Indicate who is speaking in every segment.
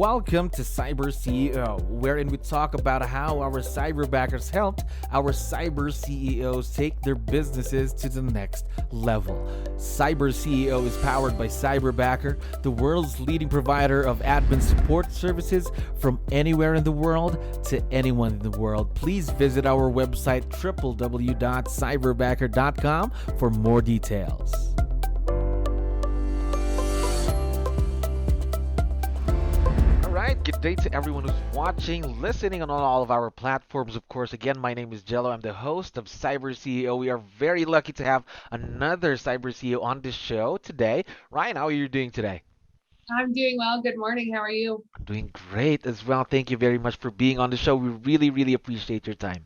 Speaker 1: Welcome to CyberCEO, wherein we talk about how our cyberbackers helped our cyber CEOs take their businesses to the next level. CyberCEO is powered by Cyberbacker, the world's leading provider of admin support services from anywhere in the world to anyone in the world. Please visit our website www.cyberbacker.com for more details. Good day to everyone who's watching, listening on all of our platforms. Of course, again, my name is 𝗙𝗹𝗹𝗶. I'm the host of CyberCEO. We are very lucky to have another CyberCEO on this show today. Ryan, how are you doing today?
Speaker 2: I'm doing well. Good morning. How are you?
Speaker 1: I'm doing great as well. Thank you very much for being on the show. We really appreciate your time.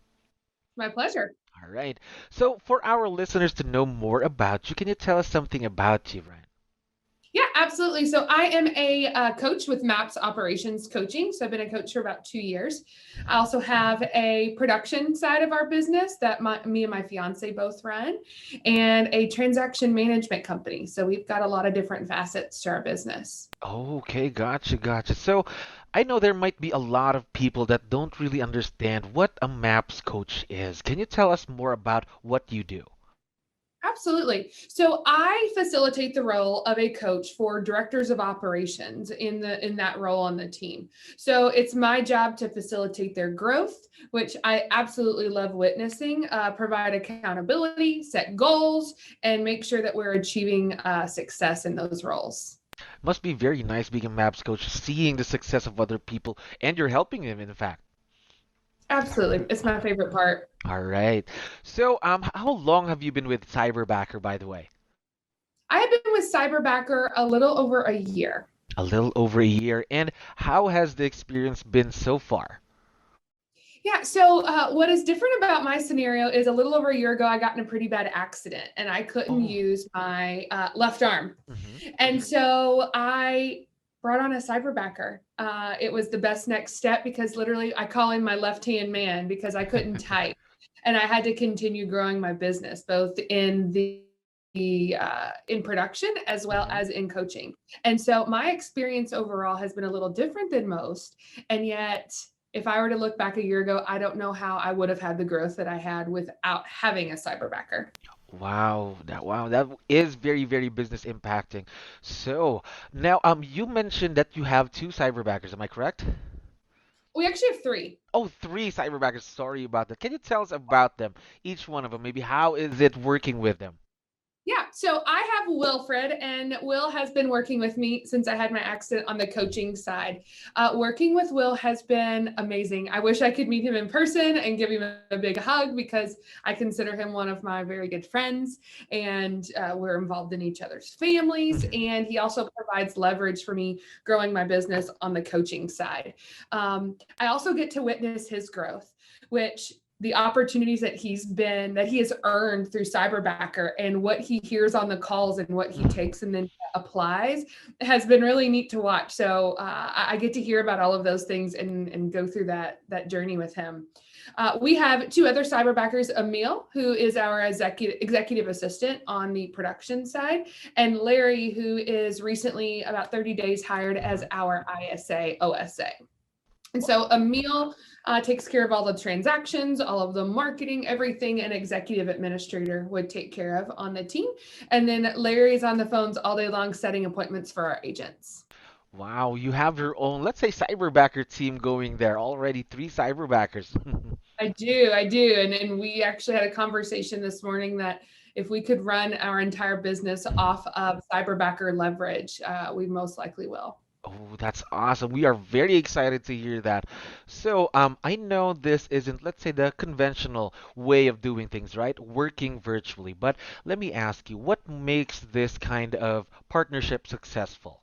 Speaker 2: My pleasure.
Speaker 1: All right. So, for our listeners to know more about you, can you tell us something about you, Ryan?
Speaker 2: Yeah, absolutely. So I am a coach with MAPS Operations Coaching. So I've been a coach for about 2 years. I also have a production side of our business that me and my fiance both run, and a transaction management company. So we've got a lot of different facets to our business.
Speaker 1: Okay, gotcha. So, I know there might be a lot of people that don't really understand what a MAPS coach is. Can you tell us more about what you do?
Speaker 2: Absolutely. So I facilitate the role of a coach for directors of operations in that role on the team. So it's my job to facilitate their growth, which I absolutely love witnessing, provide accountability, set goals, and make sure that we're achieving success in those roles.
Speaker 1: Must be very nice being a MAPS coach, seeing the success of other people, and you're helping them, in fact.
Speaker 2: Absolutely. It's my favorite part.
Speaker 1: All right. So, how long have you been with Cyberbacker, by the way?
Speaker 2: I have been with Cyberbacker a little over a year.
Speaker 1: A little over a year. And how has the experience been so far?
Speaker 2: Yeah. So what is different about my scenario is a little over a year ago, I got in a pretty bad accident and I couldn't
Speaker 1: Oh.
Speaker 2: use my left arm.
Speaker 1: Hmm.
Speaker 2: And so I brought on a cyberbacker. It was the best next step because literally I call him my left-hand man because I couldn't type. And I had to continue growing my business, both in in production as well
Speaker 1: Hmm.
Speaker 2: as in coaching. And so my experience overall has been a little different than most. And yet, if I were to look back a year ago, I don't know how I would have had the growth that I had without having a cyberbacker.
Speaker 1: Wow, that is very business impacting. So, now you mentioned that you have two Cyberbackers, am I correct?
Speaker 2: We actually have three.
Speaker 1: Oh, three Cyberbackers. Sorry about that. Can you tell us about them? Each one of them, maybe how is it working with them?
Speaker 2: Yeah, so I have Wilfred, and Will has been working with me since I had my accident on the coaching side. Working with Will has been amazing. I wish I could meet him in person and give him a big hug because I consider him one of my very good friends, and we're involved in each other's families.
Speaker 1: Mhm.
Speaker 2: And he also provides leverage for me growing my business on the coaching side. I also get to witness his growth, which the opportunities that he has earned through Cyberbacker and what he hears on the calls and what he
Speaker 1: Mhm.
Speaker 2: takes and then applies has been really neat to watch. So I get to hear about all of those things and go through that journey with him. We have two other Cyberbackers, Emil, who is our executive assistant on the production side, and Larry, who is recently about 30 days hired as
Speaker 1: Mhm.
Speaker 2: our ISA OSA. And so Emil takes care of all the transactions, all of the marketing, everything an executive administrator would take care of on the team. And then Larry's on the phones all day long setting appointments for our agents.
Speaker 1: Wow, you have your own, let's say, Cyberbacker team going there. Already three Cyberbackers.
Speaker 2: I do. And we actually had a conversation this morning that if we could run our entire business off of Cyberbacker leverage, we most likely will.
Speaker 1: Oh, that's awesome. We are very excited to hear that. So, I know this isn't, let's say, the conventional way of doing things, right? Working virtually. But let me ask you, what makes this kind of partnership successful?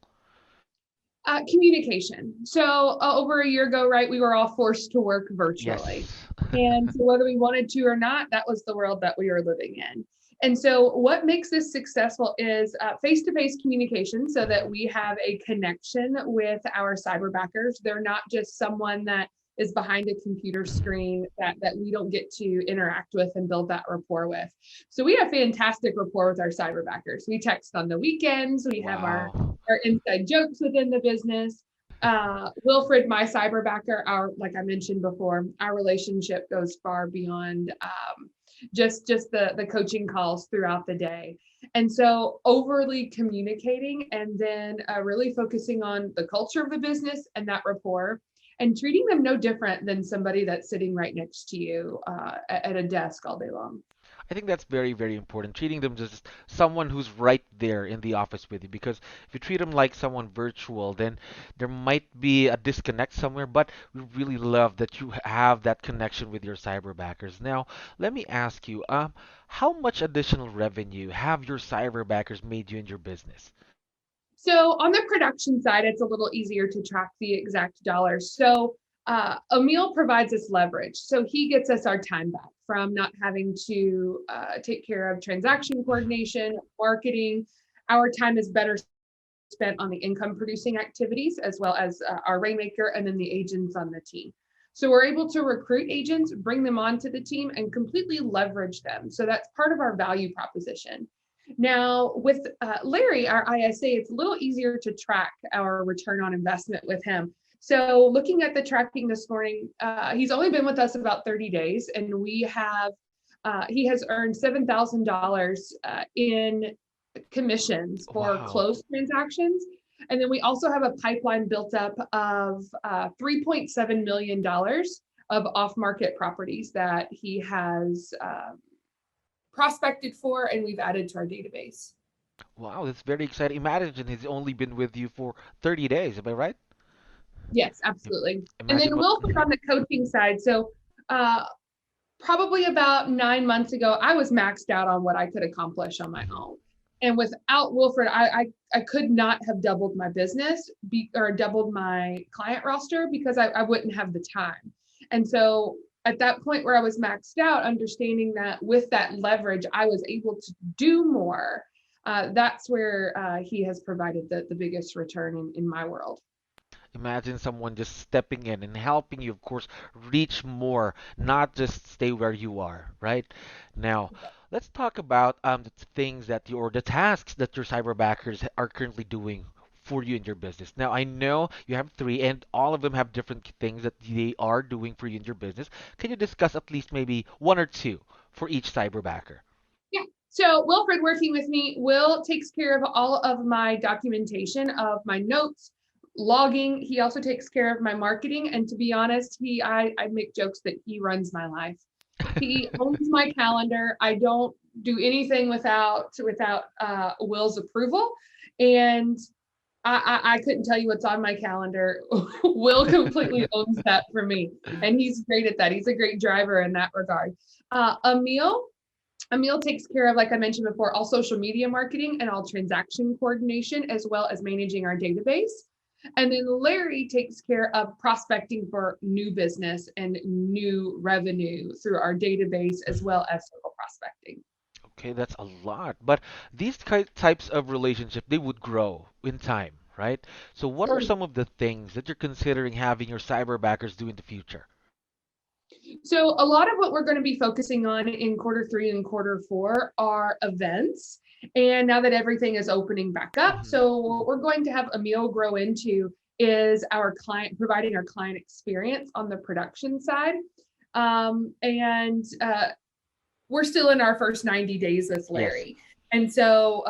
Speaker 2: Communication. So over a year ago, right, we were all forced to work virtually.
Speaker 1: Yes.
Speaker 2: And so whether we wanted to or not, that was the world that we were living in. And so what makes this successful is face-to-face communication so that
Speaker 1: Mhm.
Speaker 2: we have a connection with our cyberbackers. They're not just someone that is behind a computer screen that we don't get to interact with and build that rapport with. So we have fantastic rapport with our cyberbackers. We text on the weekends. We have
Speaker 1: Wow.
Speaker 2: our inside jokes within the business. Wilfred, my cyberbacker, like I mentioned before, our relationship goes far beyond just the coaching calls throughout the day. And so overly communicating and then really focusing on the culture of the business and that rapport and treating them no different than somebody that's sitting right next to you at a desk all day long.
Speaker 1: I think that's very, very important. Treating them just someone who's right there in the office with you. Because if you treat them like someone virtual, then there might be a disconnect somewhere. But we really love that you have that connection with your cyberbackers. Now, let me ask you, how much additional revenue have your cyberbackers made you in your business?
Speaker 2: So on the production side, it's a little easier to track the exact dollars. So Emil provides us leverage. So he gets us our time back from not having to take care of transaction coordination, marketing. Our time is better spent on the income producing activities as well as our Rainmaker and then the agents on the team. So we're able to recruit agents, bring them onto the team and completely leverage them. So that's part of our value proposition. Now with Larry, our ISA, it's a little easier to track our return on investment with him. So looking at the tracking this morning, he's only been with us about 30 days and he has earned $7,000 in commissions for
Speaker 1: Wow.
Speaker 2: closed transactions. And then we also have a pipeline built up of $3.7 million of off-market properties that he has prospected for and we've added to our database.
Speaker 1: Wow, that's very exciting. Imagine he's only been with you for 30 days. Am I right?
Speaker 2: Yes,
Speaker 1: Im-
Speaker 2: absolutely. And then
Speaker 1: Imagine what.
Speaker 2: Wilfred on the coaching side. So uh, probably about 9 months ago, I was maxed out on what I could accomplish on my
Speaker 1: Mhm.
Speaker 2: own. And without Wilfred, I could not have doubled my business or doubled my client roster because I wouldn't have the time. And so at that point where I was maxed out, understanding that with that leverage, I was able to do more. That's where he has provided the biggest return in my world.
Speaker 1: Imagine someone just stepping in and helping you, of course, reach more, not just stay where you are, right? Now, let's talk about the things that or the tasks that your cyberbackers are currently doing for you in your business. Now, I know you have three, and all of them have different things that they are doing for you in your business. Can you discuss at least maybe one or two for each cyberbacker?
Speaker 2: Yeah. So Wilfred working with me, Will takes care of all of my documentation of my notes, logging. He also takes care of my marketing. And to be honest, I make jokes that he runs my life. He owns my calendar. I don't do anything without Will's approval. And I couldn't tell you what's on my calendar. Will completely owns that for me. And he's great at that. He's a great driver in that regard. Emil takes care of, like I mentioned before, all social media marketing and all transaction coordination, as well as managing our database. And then Larry takes care of prospecting for new business and new revenue through our database, as well as social prospecting.
Speaker 1: Okay, that's a lot. But these types of relationship, they would grow in time, right? So what are some of the things that you're considering having your cyberbackers do in the future?
Speaker 2: So a lot of what we're going to be focusing on in quarter 3 and quarter 4 are events. And now that everything is opening back up,
Speaker 1: Mhm.
Speaker 2: so what we're going to have Emil grow into is our client, providing our client experience on the production side. And we're still in our first 90 days with
Speaker 1: Yes,
Speaker 2: Larry. And so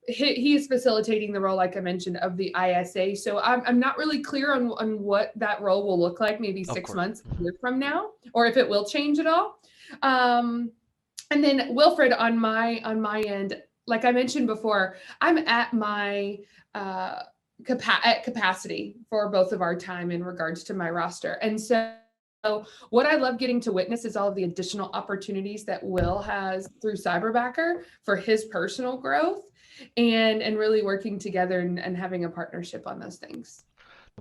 Speaker 2: he's facilitating the role, like I mentioned, of the ISA. So I'm not really clear on what that role will look like maybe
Speaker 1: of
Speaker 2: six
Speaker 1: course.
Speaker 2: months, a
Speaker 1: Mhm.
Speaker 2: year from now, or if it will change at all. Um, and then Wilfred on my end, like I mentioned before, I'm at my capacity for both of our time in regards to my roster. And so what I love getting to witness is all of the additional opportunities that Will has through Cyberbacker for his personal growth and really working together and having a partnership on those things.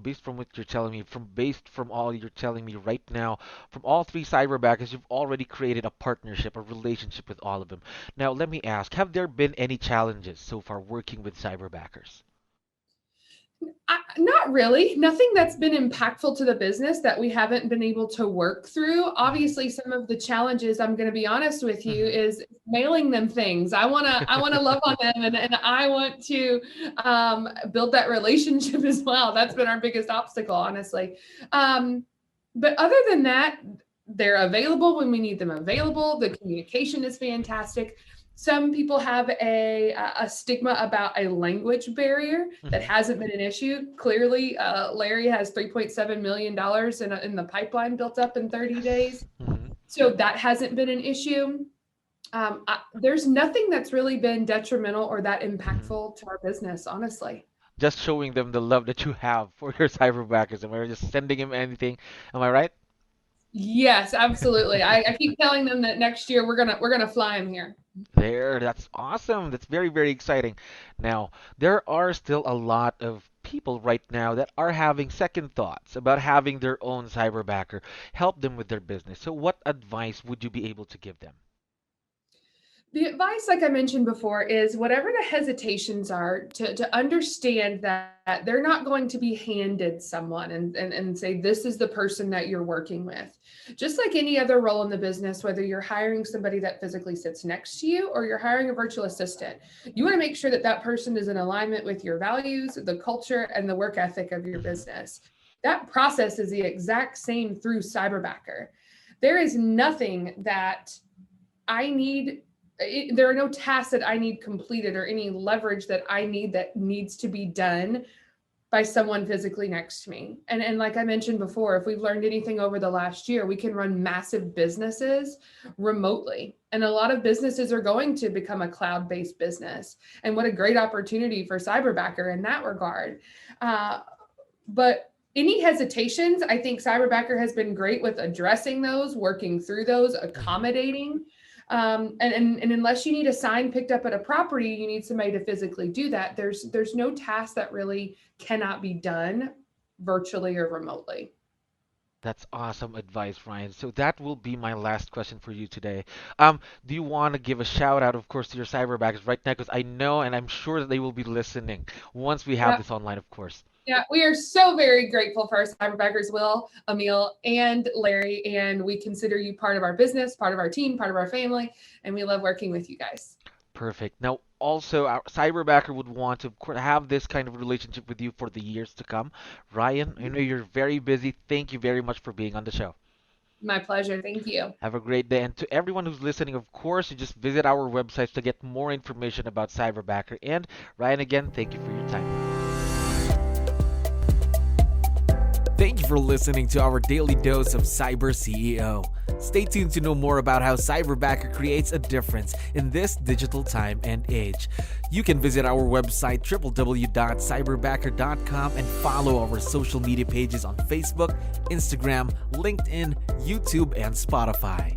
Speaker 1: Based from what you're telling me, based from all you're telling me right now, from all three cyberbackers, you've already created a partnership, a relationship with all of them. Now, let me ask, have there been any challenges so far working with cyberbackers?
Speaker 2: Not really. Nothing that's been impactful to the business that we haven't been able to work through. Obviously, some of the challenges, I'm going to be honest with you, is mailing them things. I want to love on them, and I want to build that relationship as well. That's been our biggest obstacle, honestly. But other than that, they're available when we need them available. The communication is fantastic. Some people have a stigma about a language barrier that hasn't been an issue. Clearly, Larry has $3.7 million in the pipeline built up in 30 days. So that hasn't been an issue. There's nothing that's really been detrimental or that impactful to our business, honestly.
Speaker 1: Just showing them the love that you have for your cyberbackers, and we're just sending him anything. Am I right?
Speaker 2: Yes, absolutely. I keep telling them that next year we're gonna fly him here.
Speaker 1: That's awesome. That's very, very exciting. Now, there are still a lot of people right now that are having second thoughts about having their own cyberbacker help them with their business. So, what advice would you be able to give them?
Speaker 2: The advice, like I mentioned before, is whatever the hesitations are, to understand that they're not going to be handed someone and say, this is the person that you're working with. Just like any other role in the business, whether you're hiring somebody that physically sits next to you or you're hiring a virtual assistant, you want to make sure that that person is in alignment with your values, the culture, and the work ethic of your business. That process is the exact same through Cyberbacker. There is nothing that I need. There are no tasks that I need completed or any leverage that I need that needs to be done by someone physically next to me. And like I mentioned before, if we've learned anything over the last year, we can run massive businesses remotely. And a lot of businesses are going to become a cloud-based business. And what a great opportunity for Cyberbacker in that regard. But any hesitations, I think Cyberbacker has been great with addressing those, working through those, accommodating. And unless you need a sign picked up at a property, you need somebody to physically do that. There's no task that really cannot be done virtually or remotely.
Speaker 1: That's awesome advice, Ryan. So that will be my last question for you today. Do you want to give a shout out, of course, to your cyberbackers right now? Because I know and I'm sure that they will be listening once we have this online, of course.
Speaker 2: Yeah, we are so very grateful for our cyberbackers, Will, Emil, and Larry, and we consider you part of our business, part of our team, part of our family, and we love working with you guys.
Speaker 1: Perfect. Now, also, our cyberbacker would want to have this kind of relationship with you for the years to come. Ryan, I know you're very busy. Thank you very much for being on the show.
Speaker 2: My pleasure. Thank you.
Speaker 1: Have a great day. And to everyone who's listening, of course, you just visit our websites to get more information about Cyberbacker. And Ryan, again, thank you for your time.
Speaker 3: Thank you for listening to our daily dose of CyberCEO. Stay tuned to know more about how Cyberbacker creates a difference in this digital time and age. You can visit our website www.cyberbacker.com and follow our social media pages on Facebook, Instagram, LinkedIn, YouTube, and Spotify.